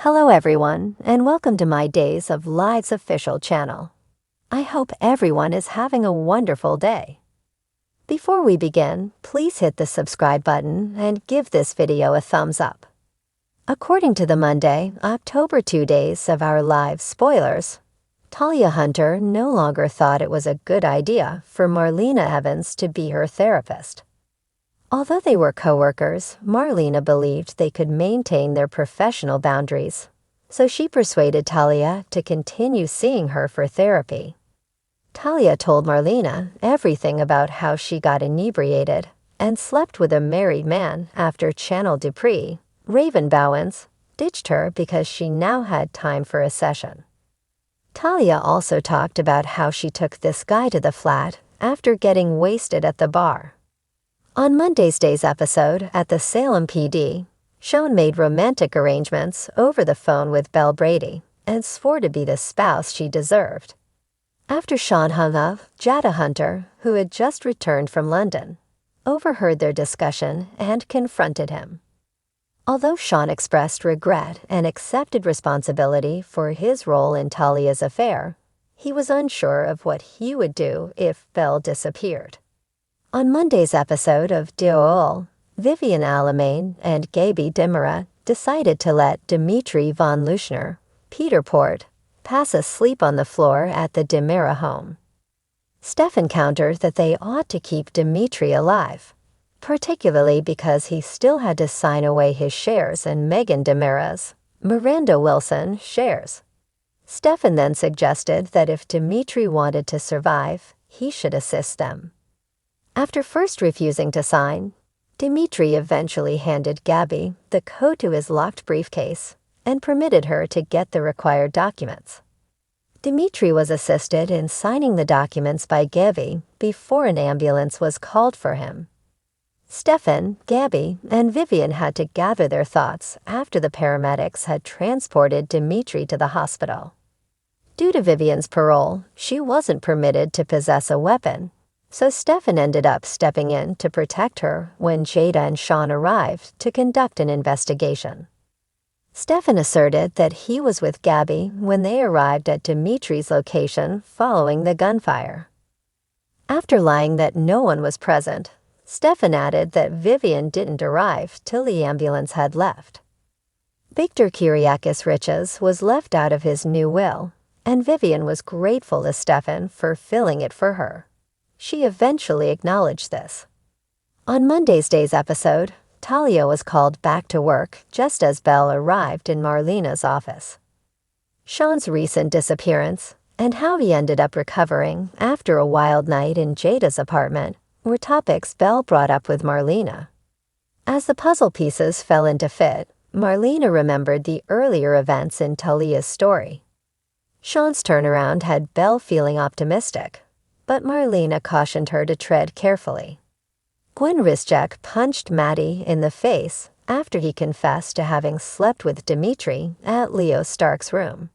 Hello everyone, and welcome to my Days of Lives official channel. I hope everyone is having a wonderful day. Before we begin, please hit the subscribe button and give this video a thumbs up. According to the Monday, October 2 Days of Our Lives spoilers, Talia Hunter no longer thought it was a good idea for Marlena Evans to be her therapist. Although they were co-workers, Marlena believed they could maintain their professional boundaries, so she persuaded Talia to continue seeing her for therapy. Talia told Marlena everything about how she got inebriated and slept with a married man after Channel Dimitri, Raven Bowens, ditched her because she now had time for a session. Talia also talked about how she took this guy to the flat after getting wasted at the bar. On Monday's episode at the Salem PD, Sean made romantic arrangements over the phone with Belle Brady and swore to be the spouse she deserved. After Sean hung up, Jada Hunter, who had just returned from London, overheard their discussion and confronted him. Although Sean expressed regret and accepted responsibility for his role in Talia's affair, he was unsure of what he would do if Belle disappeared. On Monday's episode of Deol, Vivian Alamain and Gaby Dimara decided to let Dimitri von Luschner, Peter Port, pass asleep on the floor at the Dimara home. Stefan countered that they ought to keep Dimitri alive, particularly because he still had to sign away his shares in Megan Dimara's, Miranda Wilson, shares. Stefan then suggested that if Dimitri wanted to survive, he should assist them. After first refusing to sign, Dimitri eventually handed Gaby the code to his locked briefcase and permitted her to get the required documents. Dimitri was assisted in signing the documents by Gaby before an ambulance was called for him. Stefan, Gaby, and Vivian had to gather their thoughts after the paramedics had transported Dimitri to the hospital. Due to Vivian's parole, she wasn't permitted to possess a weapon, so Stefan ended up stepping in to protect her when Jada and Sean arrived to conduct an investigation. Stefan asserted that he was with Gaby when they arrived at Dimitri's location following the gunfire. After lying that no one was present, Stefan added that Vivian didn't arrive till the ambulance had left. Victor Kyriakis Riches was left out of his new will, and Vivian was grateful to Stefan for filling it for her. She eventually acknowledged this. On Monday's episode, Talia was called back to work just as Belle arrived in Marlena's office. Sean's recent disappearance and how he ended up recovering after a wild night in Jada's apartment were topics Belle brought up with Marlena. As the puzzle pieces fell into fit, Marlena remembered the earlier events in Talia's story. Sean's turnaround had Belle feeling optimistic, but Marlena cautioned her to tread carefully. Gwen Rizchek punched Maddie in the face after he confessed to having slept with Dimitri at Leo Stark's room.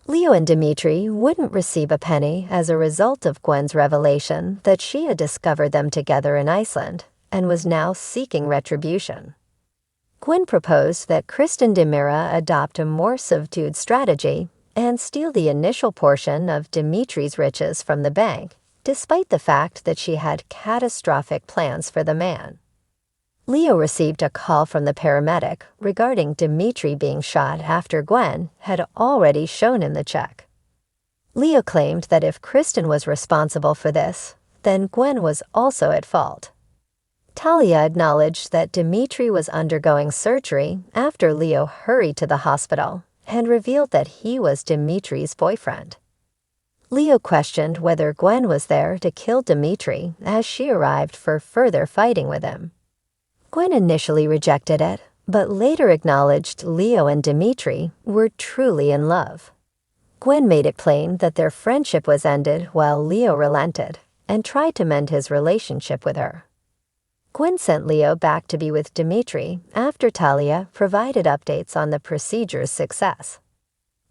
Leo and Dimitri wouldn't receive a penny as a result of Gwen's revelation that she had discovered them together in Iceland and was now seeking retribution. Gwen proposed that Kristen Dimara adopt a more subdued strategy and steal the initial portion of Dimitri's riches from the bank, despite the fact that she had catastrophic plans for the man. Leo received a call from the paramedic regarding Dimitri being shot after Gwen had already shown him the check. Leo claimed that if Kristen was responsible for this, then Gwen was also at fault. Talia acknowledged that Dimitri was undergoing surgery after Leo hurried to the hospital and revealed that he was Dimitri's boyfriend. Leo questioned whether Gwen was there to kill Dimitri as she arrived for further fighting with him. Gwen initially rejected it, but later acknowledged Leo and Dimitri were truly in love. Gwen made it plain that their friendship was ended while Leo relented and tried to mend his relationship with her. Gwen sent Leo back to be with Dimitri after Talia provided updates on the procedure's success.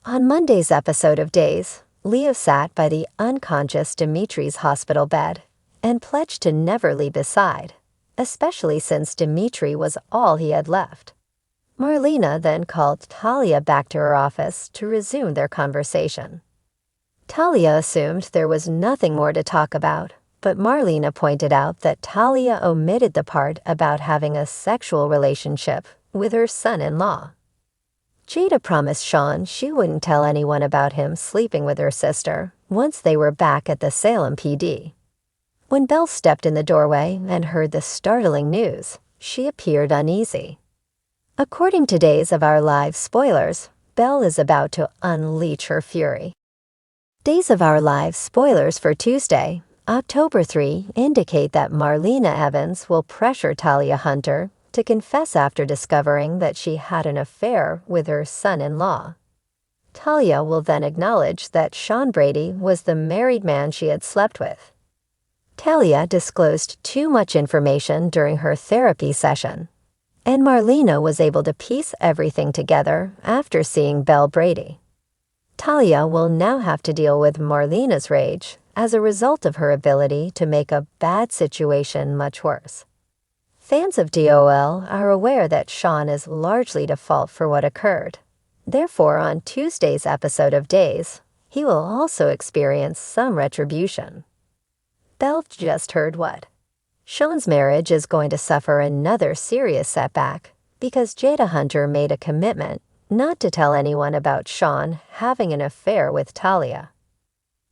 On Monday's episode of Days, Leo sat by the unconscious Dimitri's hospital bed and pledged to never leave his side, especially since Dimitri was all he had left. Marlena then called Talia back to her office to resume their conversation. Talia assumed there was nothing more to talk about, but Marlena pointed out that Talia omitted the part about having a sexual relationship with her son-in-law. Jada promised Sean she wouldn't tell anyone about him sleeping with her sister once they were back at the Salem PD. When Belle stepped in the doorway and heard the startling news, she appeared uneasy. According to Days of Our Lives spoilers, Belle is about to unleash her fury. Days of Our Lives spoilers for Tuesday, October 3 indicate that Marlena Evans will pressure Talia Hunter to confess after discovering that she had an affair with her son-in-law. Talia will then acknowledge that Sean Brady was the married man she had slept with. Talia disclosed too much information during her therapy session, and Marlena was able to piece everything together after seeing Belle Brady. Talia will now have to deal with Marlena's rage as a result of her ability to make a bad situation much worse. Fans of DOL are aware that Sean is largely to fault for what occurred. Therefore, on Tuesday's episode of Days, he will also experience some retribution. Belle just heard what? Sean's marriage is going to suffer another serious setback because Jada Hunter made a commitment not to tell anyone about Sean having an affair with Talia.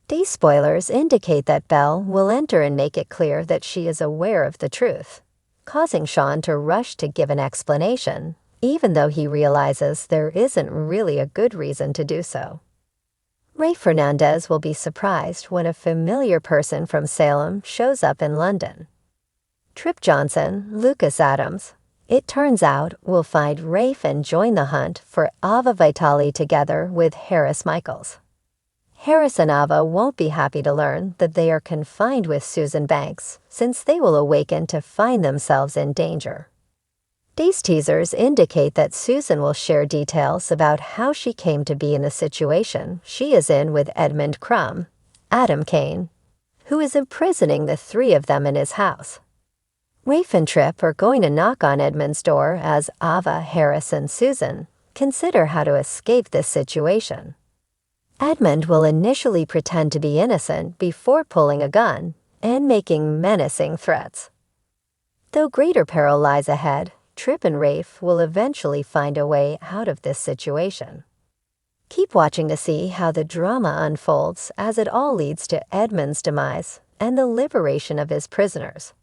These spoilers indicate that Belle will enter and make it clear that she is aware of the truth, causing Sean to rush to give an explanation, even though he realizes there isn't really a good reason to do so. Ray Fernandez will be surprised when a familiar person from Salem shows up in London. Trip Johnson, Lucas Adams, it turns out, will find Rafe and join the hunt for Ava Vitali together with Harris Michaels. Harris and Ava won't be happy to learn that they are confined with Susan Banks, since they will awaken to find themselves in danger. These teasers indicate that Susan will share details about how she came to be in the situation she is in with Edmund Crumb, Adam Kane, who is imprisoning the three of them in his house. Rafe and Trip are going to knock on Edmund's door as Ava, Harris, and Susan consider how to escape this situation. Edmund will initially pretend to be innocent before pulling a gun and making menacing threats. Though greater peril lies ahead, Trip and Rafe will eventually find a way out of this situation. Keep watching to see how the drama unfolds as it all leads to Edmund's demise and the liberation of his prisoners.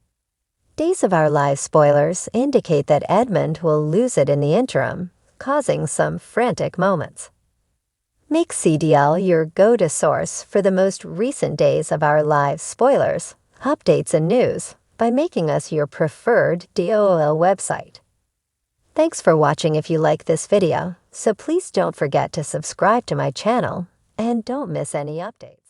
Days of Our Lives spoilers indicate that Edmund will lose it in the interim, causing some frantic moments. Make CDL your go-to source for the most recent Days of Our Lives spoilers, updates, and news by making us your preferred DOL website. Thanks for watching. If you like this video, so please don't forget to subscribe to my channel and don't miss any updates.